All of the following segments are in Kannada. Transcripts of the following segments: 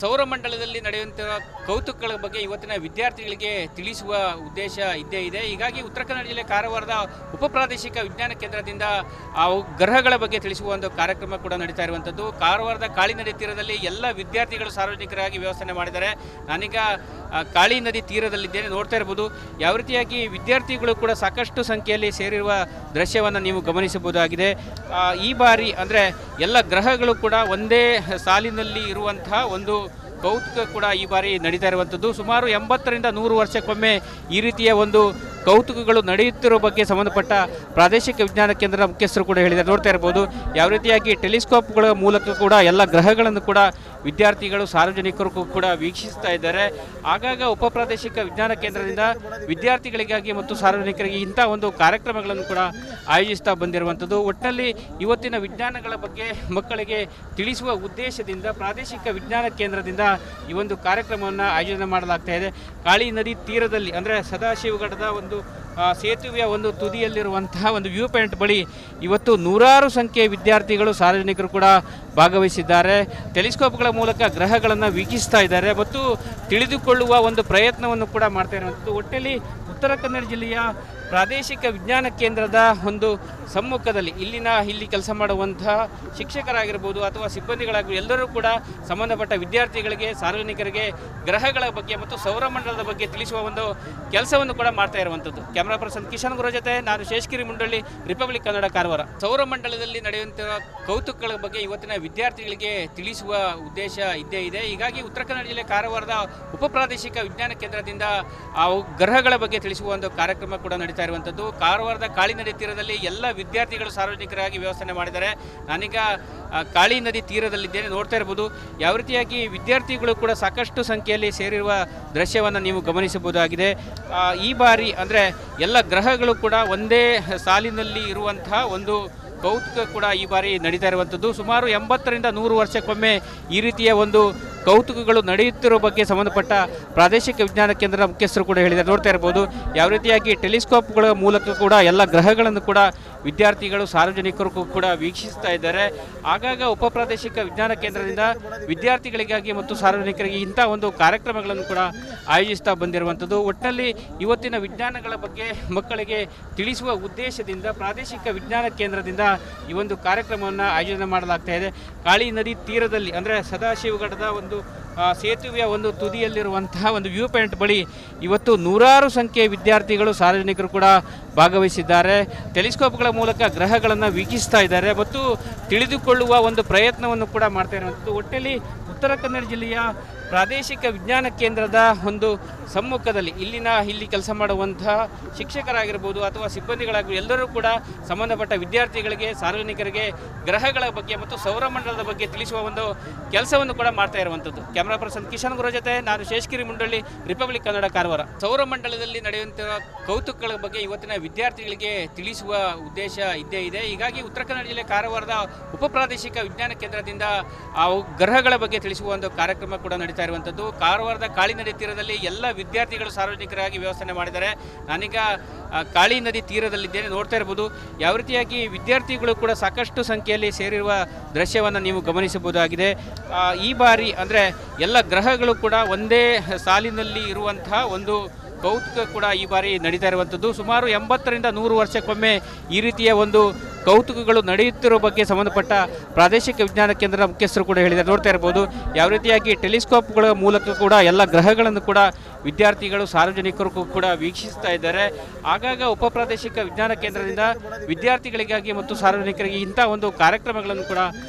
ಸೌರಮಂಡಲದಲ್ಲಿ ನಡೆಯುವಂತಹ ಕೌತುಕಗಳ ಬಗ್ಗೆ ಇವತ್ತಿನ ವಿದ್ಯಾರ್ಥಿಗಳಿಗೆ ತಿಳಿಸುವ ಉದ್ದೇಶ ಇದ್ದೇ ಇದೆ. ಹೀಗಾಗಿ ಉತ್ತರ ಕನ್ನಡ ಜಿಲ್ಲೆ ಕಾರವಾರದ ಉಪ ಪ್ರಾದೇಶಿಕ ವಿಜ್ಞಾನ ಕೇಂದ್ರದಿಂದ ಆ ಗ್ರಹಗಳ ಬಗ್ಗೆ ತಿಳಿಸುವ ಒಂದು ಕಾರ್ಯಕ್ರಮ ಕೂಡ ನಡೀತಾ ಇರುವಂಥದ್ದು. ಕಾರವಾರದ ಕಾಳಿ ನದಿ ತೀರದಲ್ಲಿ ಎಲ್ಲ ವಿದ್ಯಾರ್ಥಿಗಳು ಸಾರ್ವಜನಿಕರಾಗಿ ವ್ಯವಸ್ಥೆ ಮಾಡಿದ್ದಾರೆ. ನಾನೀಗ ಕಾಳಿ ನದಿ ತೀರದಲ್ಲಿದ್ದೇನೆ, ನೋಡ್ತಾ ಇರ್ಬೋದು ಯಾವ ರೀತಿಯಾಗಿ ವಿದ್ಯಾರ್ಥಿಗಳು ಕೂಡ ಸಾಕಷ್ಟು ಸಂಖ್ಯೆಯಲ್ಲಿ ಸೇರಿರುವ ದೃಶ್ಯವನ್ನು ನೀವು ಗಮನಿಸಬಹುದಾಗಿದೆ. ಈ ಬಾರಿ ಅಂದರೆ ಎಲ್ಲ ಗ್ರಹಗಳು ಕೂಡ ಒಂದೇ ಸಾಲಿನಲ್ಲಿ ಇರುವಂತಹ ಒಂದು ಕೌತುಕ ಕೂಡ ಈ ಬಾರಿ ನಡೀತಾ ಇರುವಂಥದ್ದು. ಸುಮಾರು 80ರಿಂದ 100 ವರ್ಷಕ್ಕೊಮ್ಮೆ ಈ ರೀತಿಯ ಒಂದು ಕೌತುಕಗಳು ನಡೆಯುತ್ತಿರುವ ಬಗ್ಗೆ ಸಂಬಂಧಪಟ್ಟ ಪ್ರಾದೇಶಿಕ ವಿಜ್ಞಾನ ಕೇಂದ್ರದ ಮುಖ್ಯಸ್ಥರು ಕೂಡ ಹೇಳಿದ್ದಾರೆ. ನೋಡ್ತಾ ಇರ್ಬೋದು ಯಾವ ರೀತಿಯಾಗಿ ಟೆಲಿಸ್ಕೋಪ್ಗಳ ಮೂಲಕ ಕೂಡ ಎಲ್ಲ ಗ್ರಹಗಳನ್ನು ಕೂಡ ವಿದ್ಯಾರ್ಥಿಗಳು ಸಾರ್ವಜನಿಕರು ಕೂಡ ವೀಕ್ಷಿಸ್ತಾ ಇದ್ದಾರೆ. ಆಗಾಗ ಉಪ ಪ್ರಾದೇಶಿಕ ವಿಜ್ಞಾನ ಕೇಂದ್ರದಿಂದ ವಿದ್ಯಾರ್ಥಿಗಳಿಗಾಗಿ ಮತ್ತು ಸಾರ್ವಜನಿಕರಿಗೆ ಇಂಥ ಒಂದು ಕಾರ್ಯಕ್ರಮಗಳನ್ನು ಕೂಡ ಆಯೋಜಿಸ್ತಾ ಬಂದಿರುವಂಥದ್ದು. ಒಟ್ಟಿನಲ್ಲಿ ಇವತ್ತಿನ ವಿಜ್ಞಾನಗಳ ಬಗ್ಗೆ ಮಕ್ಕಳಿಗೆ ತಿಳಿಸುವ ಉದ್ದೇಶದಿಂದ ಪ್ರಾದೇಶಿಕ ವಿಜ್ಞಾನ ಕೇಂದ್ರದಿಂದ ಈ ಒಂದು ಕಾರ್ಯಕ್ರಮವನ್ನು ಆಯೋಜನೆ ಮಾಡಲಾಗ್ತಾ ಇದೆ. ಕಾಳಿ ನದಿ ತೀರದಲ್ಲಿ ಅಂದರೆ ಸದಾಶಿವಗಢದ ಒಂದು ಸೇತುವೆಯ ಒಂದು ತುದಿಯಲ್ಲಿರುವಂತಹ ಒಂದು ವ್ಯೂ ಪಾಯಿಂಟ್ ಬಳಿ ಇವತ್ತು ನೂರಾರು ಸಂಖ್ಯೆಯ ವಿದ್ಯಾರ್ಥಿಗಳು ಸಾರ್ವಜನಿಕರು ಕೂಡ ಭಾಗವಹಿಸಿದ್ದಾರೆ. ಟೆಲಿಸ್ಕೋಪ್ಗಳ ಮೂಲಕ ಗ್ರಹಗಳನ್ನು ವೀಕ್ಷಿಸ್ತಾ ಇದ್ದಾರೆ ಮತ್ತು ತಿಳಿದುಕೊಳ್ಳುವ ಒಂದು ಪ್ರಯತ್ನವನ್ನು ಕೂಡ ಮಾಡ್ತಾ ಇರುವಂಥದ್ದು. ಒಟ್ಟಿನಲ್ಲಿ ಉತ್ತರ ಕನ್ನಡ ಜಿಲ್ಲೆಯ ಪ್ರಾದೇಶಿಕ ವಿಜ್ಞಾನ ಕೇಂದ್ರದ ಒಂದು ಸಮ್ಮುಖದಲ್ಲಿ ಇಲ್ಲಿ ಕೆಲಸ ಮಾಡುವಂತಹ ಶಿಕ್ಷಕರಾಗಿರ್ಬೋದು ಅಥವಾ ಸಿಬ್ಬಂದಿಗಳಾಗಿರ್ಬೋದು ಎಲ್ಲರೂ ಕೂಡ ಸಂಬಂಧಪಟ್ಟ ವಿದ್ಯಾರ್ಥಿಗಳಿಗೆ ಸಾರ್ವಜನಿಕರಿಗೆ ಗ್ರಹಗಳ ಬಗ್ಗೆ ಮತ್ತು ಸೌರಮಂಡಲದ ಬಗ್ಗೆ ತಿಳಿಸುವ ಒಂದು ಕೆಲಸವನ್ನು ಕೂಡ ಮಾಡ್ತಾ ಇರುವಂಥದ್ದು. ಕ್ಯಾಮರಾ ಪರ್ಸನ್ ಕಿಶನ್ ಗುರು ಜೊತೆ ನಾನು ಶೇಷಗಿರಿ ಮುಂಡಳ್ಳಿ, ರಿಪಬ್ಲಿಕ್ ಕನ್ನಡ, ಕಾರವಾರ. ಸೌರಮಂಡಲದಲ್ಲಿ ನಡೆಯುವಂತಹ ಕೌತುಕಗಳ ಬಗ್ಗೆ ಇವತ್ತಿನ ವಿದ್ಯಾರ್ಥಿಗಳಿಗೆ ತಿಳಿಸುವ ಉದ್ದೇಶ ಇದ್ದೇ ಇದೆ. ಹೀಗಾಗಿ ಉತ್ತರ ಕನ್ನಡ ಜಿಲ್ಲೆ ಕಾರವಾರದ ಉಪ ಪ್ರಾದೇಶಿಕ ವಿಜ್ಞಾನ ಕೇಂದ್ರದಿಂದ ಆ ಗ್ರಹಗಳ ಬಗ್ಗೆ ತಿಳಿಸುವ ಒಂದು ಕಾರ್ಯಕ್ರಮ ಕೂಡ ನಡೀತಾ ಇರುವಂಥದ್ದು. ಕಾರವಾರದ ಕಾಳಿ ನದಿ ತೀರದಲ್ಲಿ ಎಲ್ಲ ವಿದ್ಯಾರ್ಥಿಗಳು ಸಾರ್ವಜನಿಕರಾಗಿ ವ್ಯವಸ್ಥೆ ಮಾಡಿದ್ದಾರೆ. ನಾನೀಗ ಕಾಳಿ ನದಿ ತೀರದಲ್ಲಿದ್ದೇನೆ, ನೋಡ್ತಾ ಇರ್ಬೋದು ಯಾವ ರೀತಿಯಾಗಿ ವಿದ್ಯಾರ್ಥಿಗಳು ಕೂಡ ಸಾಕಷ್ಟು ಸಂಖ್ಯೆಯಲ್ಲಿ ಸೇರಿರುವ ದೃಶ್ಯವನ್ನು ನೀವು ಗಮನಿಸಬಹುದಾಗಿದೆ. ಈ ಬಾರಿ ಅಂದರೆ ಎಲ್ಲ ಗ್ರಹಗಳು ಕೂಡ ಒಂದೇ ಸಾಲಿನಲ್ಲಿ ಇರುವಂತಹ ಒಂದು ಕೌತುಕ ಕೂಡ ಈ ಬಾರಿ ನಡೀತಾ ಇರುವಂಥದ್ದು. ಸುಮಾರು 80ರಿಂದ 100 ವರ್ಷಕ್ಕೊಮ್ಮೆ ಈ ರೀತಿಯ ಒಂದು ಕೌತುಕಗಳು ನಡೆಯುತ್ತಿರುವ ಬಗ್ಗೆ ಸಂಬಂಧಪಟ್ಟ ಪ್ರಾದೇಶಿಕ ವಿಜ್ಞಾನ ಕೇಂದ್ರದ ಮುಖ್ಯಸ್ಥರು ಕೂಡ ಹೇಳಿದ್ದಾರೆ. ನೋಡ್ತಾ ಇರ್ಬೋದು ಯಾವ ರೀತಿಯಾಗಿ ಟೆಲಿಸ್ಕೋಪ್ಗಳ ಮೂಲಕ ಕೂಡ ಎಲ್ಲ ಗ್ರಹಗಳನ್ನು ಕೂಡ ವಿದ್ಯಾರ್ಥಿಗಳು ಸಾರ್ವಜನಿಕರು ಕೂಡ ವೀಕ್ಷಿಸ್ತಾ ಇದ್ದಾರೆ. ಆಗಾಗ ಉಪ ಪ್ರಾದೇಶಿಕ ವಿಜ್ಞಾನ ಕೇಂದ್ರದಿಂದ ವಿದ್ಯಾರ್ಥಿಗಳಿಗಾಗಿ ಮತ್ತು ಸಾರ್ವಜನಿಕರಿಗೆ ಇಂಥ ಒಂದು ಕಾರ್ಯಕ್ರಮಗಳನ್ನು ಕೂಡ ಆಯೋಜಿಸ್ತಾ ಬಂದಿರುವಂಥದ್ದು. ಒಟ್ಟಿನಲ್ಲಿ ಇವತ್ತಿನ ವಿಜ್ಞಾನಗಳ ಬಗ್ಗೆ ಮಕ್ಕಳಿಗೆ ತಿಳಿಸುವ ಉದ್ದೇಶದಿಂದ ಪ್ರಾದೇಶಿಕ ವಿಜ್ಞಾನ ಕೇಂದ್ರದಿಂದ ಈ ಒಂದು ಕಾರ್ಯಕ್ರಮವನ್ನು ಆಯೋಜನೆ ಮಾಡಲಾಗ್ತಾ ಇದೆ. ಕಾಳಿ ನದಿ ತೀರದಲ್ಲಿ ಅಂದರೆ ಸದಾಶಿವಗಢದ ಒಂದು ಸೇತುವೆಯ ಒಂದು ತುದಿಯಲ್ಲಿರುವಂತಹ ಒಂದು ವ್ಯೂ ಪಾಯಿಂಟ್ ಬಳಿ ಇವತ್ತು ನೂರಾರು ಸಂಖ್ಯೆಯ ವಿದ್ಯಾರ್ಥಿಗಳು ಸಾರ್ವಜನಿಕರು ಕೂಡ ಭಾಗವಹಿಸಿದ್ದಾರೆ. ಟೆಲಿಸ್ಕೋಪ್ಗಳ ಮೂಲಕ ಗ್ರಹಗಳನ್ನು ವೀಕ್ಷಿಸ್ತಾ ಇದ್ದಾರೆ ಮತ್ತು ತಿಳಿದುಕೊಳ್ಳುವ ಒಂದು ಪ್ರಯತ್ನವನ್ನು ಕೂಡ ಮಾಡ್ತಾ ಇರುವಂಥದ್ದು. ಒಟ್ಟಿನಲ್ಲಿ ಉತ್ತರ ಕನ್ನಡ ಜಿಲ್ಲೆಯ ಪ್ರಾದೇಶಿಕ ವಿಜ್ಞಾನ ಕೇಂದ್ರದ ಒಂದು ಸಮ್ಮುಖದಲ್ಲಿ ಇಲ್ಲಿ ಕೆಲಸ ಮಾಡುವಂತಹ ಶಿಕ್ಷಕರಾಗಿರ್ಬೋದು ಅಥವಾ ಸಿಬ್ಬಂದಿಗಳಾಗಿರ್ಬೋದು ಎಲ್ಲರೂ ಕೂಡ ಸಂಬಂಧಪಟ್ಟ ವಿದ್ಯಾರ್ಥಿಗಳಿಗೆ ಸಾರ್ವಜನಿಕರಿಗೆ ಗ್ರಹಗಳ ಬಗ್ಗೆ ಮತ್ತು ಸೌರಮಂಡಲದ ಬಗ್ಗೆ ತಿಳಿಸುವ ಒಂದು ಕೆಲಸವನ್ನು ಕೂಡ ಮಾಡ್ತಾ ಇರುವಂಥದ್ದು. ಕ್ಯಾಮರಾ ಪರ್ಸನ್ ಕಿಶನ್ ಗುರು ಜೊತೆ ನಾನು ಶೇಷಗಿರಿ ಮುಂಡಳ್ಳಿ, ರಿಪಬ್ಲಿಕ್ ಕನ್ನಡ, ಕಾರವಾರ. ಸೌರಮಂಡಲದಲ್ಲಿ ನಡೆಯುವಂತಹ ಕೌತುಕಗಳ ಬಗ್ಗೆ ಇವತ್ತಿನ ವಿದ್ಯಾರ್ಥಿಗಳಿಗೆ ತಿಳಿಸುವ ಉದ್ದೇಶ ಇದ್ದೇ ಇದೆ. ಹೀಗಾಗಿ ಉತ್ತರ ಕನ್ನಡ ಜಿಲ್ಲೆ ಕಾರವಾರದ ಉಪ ಪ್ರಾದೇಶಿಕ ವಿಜ್ಞಾನ ಕೇಂದ್ರದಿಂದ ಆ ಗ್ರಹಗಳ ಬಗ್ಗೆ ತಿಳಿಸುವ ಒಂದು ಕಾರ್ಯಕ್ರಮ ಕೂಡ ನಡೀತಾ ಇರುವಂಥದ್ದು. ಕಾರವಾರದ ಕಾಳಿ ನದಿ ತೀರದಲ್ಲಿ ಎಲ್ಲ ವಿದ್ಯಾರ್ಥಿಗಳು ಸಾರ್ವಜನಿಕರಾಗಿ ವ್ಯವಸ್ಥೆ ಮಾಡಿದ್ದಾರೆ. ನಾನೀಗ ಕಾಳಿ ನದಿ ತೀರದಲ್ಲಿದ್ದೇನೆ, ನೋಡ್ತಾ ಇರ್ಬೋದು ಯಾವ ರೀತಿಯಾಗಿ ವಿದ್ಯಾರ್ಥಿಗಳು ಕೂಡ ಸಾಕಷ್ಟು ಸಂಖ್ಯೆಯಲ್ಲಿ ಸೇರಿರುವ ದೃಶ್ಯವನ್ನು ನೀವು ಗಮನಿಸಬಹುದಾಗಿದೆ. ಈ ಬಾರಿ ಅಂದರೆ ಎಲ್ಲ ಗ್ರಹಗಳು ಕೂಡ ಒಂದೇ ಸಾಲಿನಲ್ಲಿ ಇರುವಂತಹ ಒಂದು ಕೌತುಕ ಕೂಡ ಈ ಬಾರಿ ನಡೀತಾ ಇರುವಂಥದ್ದು. ಸುಮಾರು 80ರಿಂದ 100 ವರ್ಷಕ್ಕೊಮ್ಮೆ ಈ ರೀತಿಯ ಒಂದು ಕೌತುಕಗಳು ನಡೆಯುತ್ತಿರುವ ಬಗ್ಗೆ ಸಂಬಂಧಪಟ್ಟ ಪ್ರಾದೇಶಿಕ ವಿಜ್ಞಾನ ಕೇಂದ್ರದ ಮುಖ್ಯಸ್ಥರು ಕೂಡ ಹೇಳಿದ್ದಾರೆ. ನೋಡ್ತಾ ಇರ್ಬೋದು ಯಾವ ರೀತಿಯಾಗಿ ಟೆಲಿಸ್ಕೋಪ್ಗಳ ಮೂಲಕ ಕೂಡ ಎಲ್ಲ ಗ್ರಹಗಳನ್ನು ಕೂಡ ವಿದ್ಯಾರ್ಥಿಗಳು ಸಾರ್ವಜನಿಕರು ಕೂಡ ವೀಕ್ಷಿಸ್ತಾ ಇದ್ದಾರೆ. ಆಗಾಗ ಉಪ ಪ್ರಾದೇಶಿಕ ವಿಜ್ಞಾನ ಕೇಂದ್ರದಿಂದ ವಿದ್ಯಾರ್ಥಿಗಳಿಗಾಗಿ ಮತ್ತು ಸಾರ್ವಜನಿಕರಿಗೆ ಇಂಥ ಒಂದು ಕಾರ್ಯಕ್ರಮಗಳನ್ನು ಕೂಡ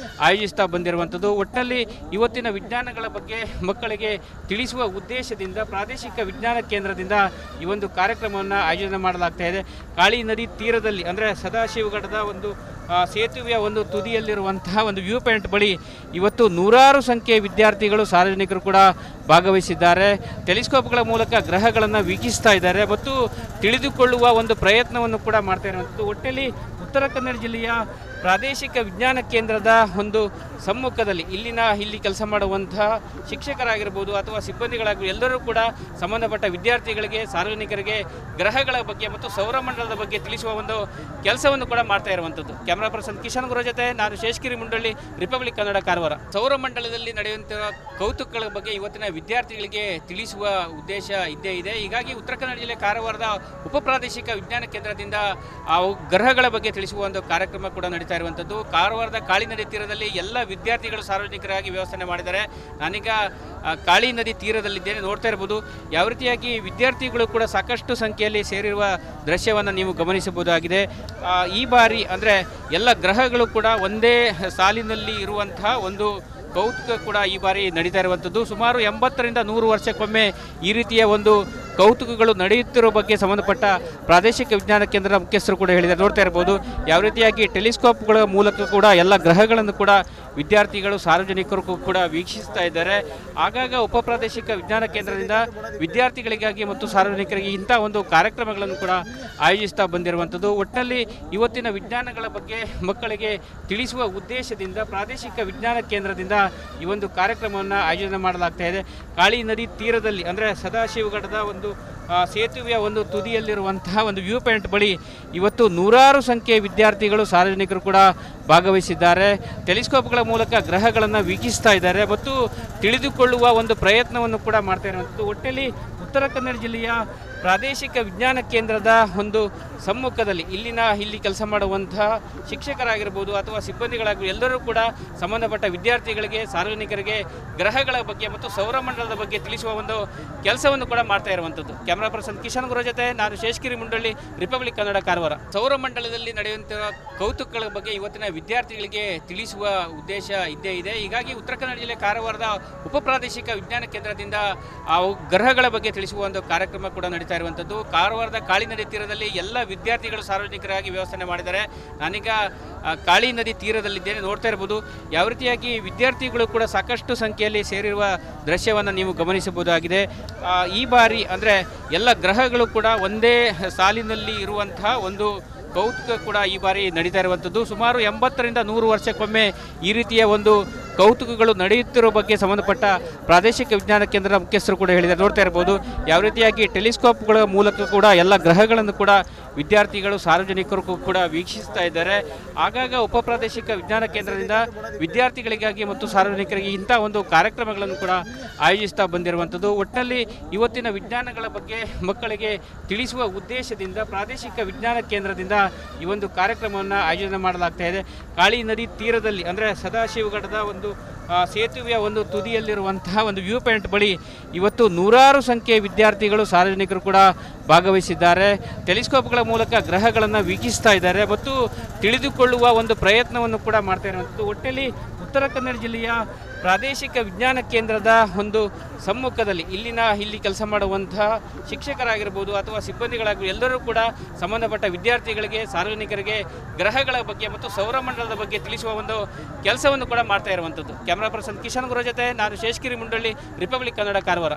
ಆಯೋಜಿಸ್ತಾ ಬಂದಿರುವಂಥದ್ದು. ಒಟ್ಟಿನಲ್ಲಿ ಇವತ್ತಿನ ವಿಜ್ಞಾನಗಳ ಬಗ್ಗೆ ಮಕ್ಕಳಿಗೆ ತಿಳಿಸುವ ಉದ್ದೇಶದಿಂದ ಪ್ರಾದೇಶಿಕ ವಿಜ್ಞಾನ ಕೇಂದ್ರದಿಂದ ಈ ಒಂದು ಕಾರ್ಯಕ್ರಮವನ್ನು ಆಯೋಜನೆ ಮಾಡಲಾಗ್ತಾ ಇದೆ. ಕಾಳಿ ನದಿ ತೀರದಲ್ಲಿ ಅಂದರೆ ಸದಾಶಿವಗಢದ ಒಂದು ಸೇತುವೆಯ ಒಂದು ತುದಿಯಲ್ಲಿರುವಂತಹ ಒಂದು ವ್ಯೂ ಪಾಯಿಂಟ್ ಬಳಿ ಇವತ್ತು ನೂರಾರು ಸಂಖ್ಯೆಯ ವಿದ್ಯಾರ್ಥಿಗಳು ಸಾರ್ವಜನಿಕರು ಕೂಡ ಭಾಗವಹಿಸಿದ್ದಾರೆ. ಟೆಲಿಸ್ಕೋಪ್ಗಳ ಮೂಲಕ ಗ್ರಹಗಳನ್ನು ವೀಕ್ಷಿಸ್ತಾ ಇದ್ದಾರೆ ಮತ್ತು ತಿಳಿದುಕೊಳ್ಳುವ ಒಂದು ಪ್ರಯತ್ನವನ್ನು ಕೂಡ ಮಾಡ್ತಾ ಇರುವಂಥದ್ದು. ಒಟ್ಟಿನಲ್ಲಿ ಉತ್ತರ ಕನ್ನಡ ಜಿಲ್ಲೆಯ ಪ್ರಾದೇಶಿಕ ವಿಜ್ಞಾನ ಕೇಂದ್ರದ ಒಂದು ಸಮ್ಮುಖದಲ್ಲಿ ಇಲ್ಲಿ ಕೆಲಸ ಮಾಡುವಂತಹ ಶಿಕ್ಷಕರಾಗಿರ್ಬೋದು ಅಥವಾ ಸಿಬ್ಬಂದಿಗಳಾಗಿರ್ಬೋದು ಎಲ್ಲರೂ ಕೂಡ ಸಂಬಂಧಪಟ್ಟ ವಿದ್ಯಾರ್ಥಿಗಳಿಗೆ, ಸಾರ್ವಜನಿಕರಿಗೆ ಗ್ರಹಗಳ ಬಗ್ಗೆ ಮತ್ತು ಸೌರಮಂಡಲದ ಬಗ್ಗೆ ತಿಳಿಸುವ ಒಂದು ಕೆಲಸವನ್ನು ಕೂಡ ಮಾಡ್ತಾ ಇರುವಂಥದ್ದು. ಕ್ಯಾಮರಾ ಪರ್ಸನ್ ಕಿಶನ್ ಗುರು ಜೊತೆ ನಾನು ಶೇಷಗಿರಿ ಮುಂಡಳ್ಳಿ, ರಿಪಬ್ಲಿಕ್ ಕನ್ನಡ, ಕಾರವಾರ. ಸೌರಮಂಡಲದಲ್ಲಿ ನಡೆಯುವಂತಹ ಕೌತುಕಗಳ ಬಗ್ಗೆ ಇವತ್ತಿನ ವಿದ್ಯಾರ್ಥಿಗಳಿಗೆ ತಿಳಿಸುವ ಉದ್ದೇಶ ಇದ್ದೇ ಇದೆ. ಹೀಗಾಗಿ ಉತ್ತರ ಕನ್ನಡ ಜಿಲ್ಲೆ ಕಾರವಾರದ ಉಪ ಪ್ರಾದೇಶಿಕ ವಿಜ್ಞಾನ ಕೇಂದ್ರದಿಂದ ಆ ಗ್ರಹಗಳ ಬಗ್ಗೆ ತಿಳಿಸುವ ಒಂದು ಕಾರ್ಯಕ್ರಮ ಕೂಡ ನಡೀತಾ ಇರುವಂಥದ್ದು. ಕಾರವಾರದ ಕಾಳಿ ನದಿ ತೀರದಲ್ಲಿ ಎಲ್ಲ ವಿದ್ಯಾರ್ಥಿಗಳು ಸಾರ್ವಜನಿಕರಾಗಿ ವ್ಯವಸ್ಥೆ ಮಾಡಿದ್ದಾರೆ. ನಾನೀಗ ಕಾಳಿ ನದಿ ತೀರದಲ್ಲಿದ್ದೇನೆ. ನೋಡ್ತಾ ಇರ್ಬೋದು ಯಾವ ರೀತಿಯಾಗಿ ವಿದ್ಯಾರ್ಥಿಗಳು ಕೂಡ ಸಾಕಷ್ಟು ಸಂಖ್ಯೆಯಲ್ಲಿ ಸೇರಿರುವ ದೃಶ್ಯವನ್ನು ನೀವು ಗಮನಿಸಬಹುದಾಗಿದೆ. ಈ ಬಾರಿ ಅಂದರೆ ಎಲ್ಲ ಗ್ರಹಗಳು ಕೂಡ ಒಂದೇ ಸಾಲಿನಲ್ಲಿ ಇರುವಂತಹ ಒಂದು ಕೌತುಕ ಕೂಡ ಈ ಬಾರಿ ನಡೀತಾ ಇರುವಂಥದ್ದು. ಸುಮಾರು 80ರಿಂದ 100 ವರ್ಷಕ್ಕೊಮ್ಮೆ ಈ ರೀತಿಯ ಒಂದು ಕೌತುಕಗಳು ನಡೆಯುತ್ತಿರುವ ಬಗ್ಗೆ ಸಂಬಂಧಪಟ್ಟ ಪ್ರಾದೇಶಿಕ ವಿಜ್ಞಾನ ಕೇಂದ್ರದ ಮುಖ್ಯಸ್ಥರು ಕೂಡ ಹೇಳಿದ್ದಾರೆ. ನೋಡ್ತಾ ಇರ್ಬೋದು ಯಾವ ರೀತಿಯಾಗಿ ಟೆಲಿಸ್ಕೋಪ್ಗಳ ಮೂಲಕ ಕೂಡ ಎಲ್ಲ ಗ್ರಹಗಳನ್ನು ಕೂಡ ವಿದ್ಯಾರ್ಥಿಗಳು, ಸಾರ್ವಜನಿಕರು ಕೂಡ ವೀಕ್ಷಿಸ್ತಾ ಇದ್ದಾರೆ. ಆಗಾಗ ಉಪ ಪ್ರಾದೇಶಿಕ ವಿಜ್ಞಾನ ಕೇಂದ್ರದಿಂದ ವಿದ್ಯಾರ್ಥಿಗಳಿಗಾಗಿ ಮತ್ತು ಸಾರ್ವಜನಿಕರಿಗೆ ಇಂಥ ಒಂದು ಕಾರ್ಯಕ್ರಮಗಳನ್ನು ಕೂಡ ಆಯೋಜಿಸ್ತಾ ಬಂದಿರುವಂಥದ್ದು. ಒಟ್ಟಿನಲ್ಲಿ ಇವತ್ತಿನ ವಿಜ್ಞಾನಗಳ ಬಗ್ಗೆ ಮಕ್ಕಳಿಗೆ ತಿಳಿಸುವ ಉದ್ದೇಶದಿಂದ ಪ್ರಾದೇಶಿಕ ವಿಜ್ಞಾನ ಕೇಂದ್ರದಿಂದ ಈ ಒಂದು ಕಾರ್ಯಕ್ರಮವನ್ನು ಆಯೋಜನೆ ಮಾಡಲಾಗ್ತಾ ಇದೆ. ಕಾಳಿ ನದಿ ತೀರದಲ್ಲಿ ಅಂದರೆ ಸದಾಶಿವಗಢದ ಒಂದು ಸೇತುವೆಯ ಒಂದು ತುದಿಯಲ್ಲಿರುವಂತಹ ಒಂದು ವ್ಯೂ ಪಾಯಿಂಟ್ ಬಳಿ ಇವತ್ತು ನೂರಾರು ಸಂಖ್ಯೆಯ ವಿದ್ಯಾರ್ಥಿಗಳು, ಸಾರ್ವಜನಿಕರು ಕೂಡ ಭಾಗವಹಿಸಿದ್ದಾರೆ. ಟೆಲಿಸ್ಕೋಪ್ಗಳ ಮೂಲಕ ಗ್ರಹಗಳನ್ನು ವೀಕ್ಷಿಸ್ತಾ ಇದ್ದಾರೆ ಮತ್ತು ತಿಳಿದುಕೊಳ್ಳುವ ಒಂದು ಪ್ರಯತ್ನವನ್ನು ಕೂಡ ಮಾಡ್ತಾ ಇರುವಂಥದ್ದು. ಒಟ್ಟಿನಲ್ಲಿ ಉತ್ತರ ಕನ್ನಡ ಜಿಲ್ಲೆಯ ಪ್ರಾದೇಶಿಕ ವಿಜ್ಞಾನ ಕೇಂದ್ರದ ಒಂದು ಸಮ್ಮುಖದಲ್ಲಿ ಇಲ್ಲಿ ಕೆಲಸ ಮಾಡುವಂತಹ ಶಿಕ್ಷಕರಾಗಿರ್ಬೋದು ಅಥವಾ ಸಿಬ್ಬಂದಿಗಳಾಗಿರ್ಬೋದು ಎಲ್ಲರೂ ಕೂಡ ಸಂಬಂಧಪಟ್ಟ ವಿದ್ಯಾರ್ಥಿಗಳಿಗೆ, ಸಾರ್ವಜನಿಕರಿಗೆ ಗ್ರಹಗಳ ಬಗ್ಗೆ ಮತ್ತು ಸೌರಮಂಡಲದ ಬಗ್ಗೆ ತಿಳಿಸುವ ಒಂದು ಕೆಲಸವನ್ನು ಕೂಡ ಮಾಡ್ತಾ ಇರುವಂಥದ್ದು. ಕ್ಯಾಮರಾ ಪರ್ಸನ್ ಕಿಶನ್ ಗುರು ಜೊತೆ ನಾನು ಶೇಷಗಿರಿ ಮುಂಡಳ್ಳಿ, ರಿಪಬ್ಲಿಕ್ ಕನ್ನಡ, ಕಾರವಾರ. ಸೌರಮಂಡಲದಲ್ಲಿ ನಡೆಯುವಂತಹ ಕೌತುಕಗಳ ಬಗ್ಗೆ ಇವತ್ತಿನ ವಿದ್ಯಾರ್ಥಿಗಳಿಗೆ ತಿಳಿಸುವ ಉದ್ದೇಶ ಇದ್ದೇ ಇದೆ. ಹೀಗಾಗಿ ಉತ್ತರ ಕನ್ನಡ ಜಿಲ್ಲೆ ಕಾರವಾರದ ಉಪ ಪ್ರಾದೇಶಿಕ ವಿಜ್ಞಾನ ಕೇಂದ್ರದಿಂದ ಆ ಗ್ರಹಗಳ ಬಗ್ಗೆ ತಿಳಿಸುವ ಒಂದು ಕಾರ್ಯಕ್ರಮ ಕೂಡ ನಡೀತಾ ಇರುವಂಥದ್ದು. ಕಾರವಾರದ ಕಾಳಿ ನದಿ ತೀರದಲ್ಲಿ ಎಲ್ಲ ವಿದ್ಯಾರ್ಥಿಗಳು ಸಾರ್ವಜನಿಕರಾಗಿ ವ್ಯವಸ್ಥೆ ಮಾಡಿದ್ದಾರೆ. ನಾನೀಗ ಕಾಳಿ ನದಿ ತೀರದಲ್ಲಿದ್ದೇನೆ. ನೋಡ್ತಾ ಇರ್ಬೋದು ಯಾವ ರೀತಿಯಾಗಿ ವಿದ್ಯಾರ್ಥಿಗಳು ಕೂಡ ಸಾಕಷ್ಟು ಸಂಖ್ಯೆಯಲ್ಲಿ ಸೇರಿರುವ ದೃಶ್ಯವನ್ನು ನೀವು ಗಮನಿಸಬಹುದಾಗಿದೆ. ಈ ಬಾರಿ ಅಂದರೆ ಎಲ್ಲ ಗ್ರಹಗಳು ಕೂಡ ಒಂದೇ ಸಾಲಿನಲ್ಲಿ ಇರುವಂತಹ ಒಂದು ಕೌತುಕ ಕೂಡ ಈ ಬಾರಿ ನಡೀತಾ ಇರುವಂಥದ್ದು. ಸುಮಾರು 80ರಿಂದ 100 ವರ್ಷಕ್ಕೊಮ್ಮೆ ಈ ರೀತಿಯ ಒಂದು ಕೌತುಕಗಳು ನಡೆಯುತ್ತಿರುವ ಬಗ್ಗೆ ಸಂಬಂಧಪಟ್ಟ ಪ್ರಾದೇಶಿಕ ವಿಜ್ಞಾನ ಕೇಂದ್ರದ ಮುಖ್ಯಸ್ಥರು ಕೂಡ ಹೇಳಿದ್ದಾರೆ. ನೋಡ್ತಾ ಇರ್ಬೋದು ಯಾವ ರೀತಿಯಾಗಿ ಟೆಲಿಸ್ಕೋಪ್ಗಳ ಮೂಲಕ ಕೂಡ ಎಲ್ಲ ಗ್ರಹಗಳನ್ನು ಕೂಡ ವಿದ್ಯಾರ್ಥಿಗಳು, ಸಾರ್ವಜನಿಕರು ಕೂಡ ವೀಕ್ಷಿಸ್ತಾ ಇದ್ದಾರೆ. ಆಗಾಗ ಉಪ ಪ್ರಾದೇಶಿಕ ವಿಜ್ಞಾನ ಕೇಂದ್ರದಿಂದ ವಿದ್ಯಾರ್ಥಿಗಳಿಗಾಗಿ ಮತ್ತು ಸಾರ್ವಜನಿಕರಿಗೆ ಇಂಥ ಒಂದು ಕಾರ್ಯಕ್ರಮಗಳನ್ನು ಕೂಡ ಆಯೋಜಿಸ್ತಾ ಬಂದಿರುವಂಥದ್ದು. ಒಟ್ಟಿನಲ್ಲಿ ಇವತ್ತಿನ ವಿಜ್ಞಾನಗಳ ಬಗ್ಗೆ ಮಕ್ಕಳಿಗೆ ತಿಳಿಸುವ ಉದ್ದೇಶದಿಂದ ಪ್ರಾದೇಶಿಕ ವಿಜ್ಞಾನ ಕೇಂದ್ರದಿಂದ ಈ ಒಂದು ಕಾರ್ಯಕ್ರಮವನ್ನು ಆಯೋಜನೆ ಮಾಡಲಾಗ್ತಾ ಇದೆ. ಕಾಳಿ ನದಿ ತೀರದಲ್ಲಿ ಅಂದರೆ ಸದಾಶಿವಗಢದ ಒಂದು ಸೇತುವೆಯ ಒಂದು ತುದಿಯಲ್ಲಿರುವಂತಹ ಒಂದು ವ್ಯೂ ಪಾಯಿಂಟ್ ಬಳಿ ಇವತ್ತು ನೂರಾರು ಸಂಖ್ಯೆಯ ವಿದ್ಯಾರ್ಥಿಗಳು, ಸಾರ್ವಜನಿಕರು ಕೂಡ ಭಾಗವಹಿಸಿದ್ದಾರೆ. ಟೆಲಿಸ್ಕೋಪ್ಗಳ ಮೂಲಕ ಗ್ರಹಗಳನ್ನು ವೀಕ್ಷಿಸ್ತಾ ಇದ್ದಾರೆ ಮತ್ತು ತಿಳಿದುಕೊಳ್ಳುವ ಒಂದು ಪ್ರಯತ್ನವನ್ನು ಕೂಡ ಮಾಡ್ತಾ ಇರುವಂಥದ್ದು. ಒಟ್ಟಿನಲ್ಲಿ ಉತ್ತರ ಕನ್ನಡ ಜಿಲ್ಲೆಯ ಪ್ರಾದೇಶಿಕ ವಿಜ್ಞಾನ ಕೇಂದ್ರದ ಒಂದು ಸಮ್ಮುಖದಲ್ಲಿ ಇಲ್ಲಿ ಕೆಲಸ ಮಾಡುವಂತಹ ಶಿಕ್ಷಕರಾಗಿರ್ಬೋದು ಅಥವಾ ಸಿಬ್ಬಂದಿಗಳಾಗಿರ್ಬೋದು ಎಲ್ಲರೂ ಕೂಡ ಸಂಬಂಧಪಟ್ಟ ವಿದ್ಯಾರ್ಥಿಗಳಿಗೆ, ಸಾರ್ವಜನಿಕರಿಗೆ ಗ್ರಹಗಳ ಬಗ್ಗೆ ಮತ್ತು ಸೌರಮಂಡಲದ ಬಗ್ಗೆ ತಿಳಿಸುವ ಒಂದು ಕೆಲಸವನ್ನು ಕೂಡ ಮಾಡ್ತಾ ಇರುವಂಥದ್ದು. ಕ್ಯಾಮರಾ ಪರ್ಸನ್ ಕಿಶನ್ ಗುರು ಜೊತೆ ನಾನು ಶೇಷಗಿರಿ ಮುಂಡಳ್ಳಿ, ರಿಪಬ್ಲಿಕ್ ಕನ್ನಡ, ಕಾರವಾರ.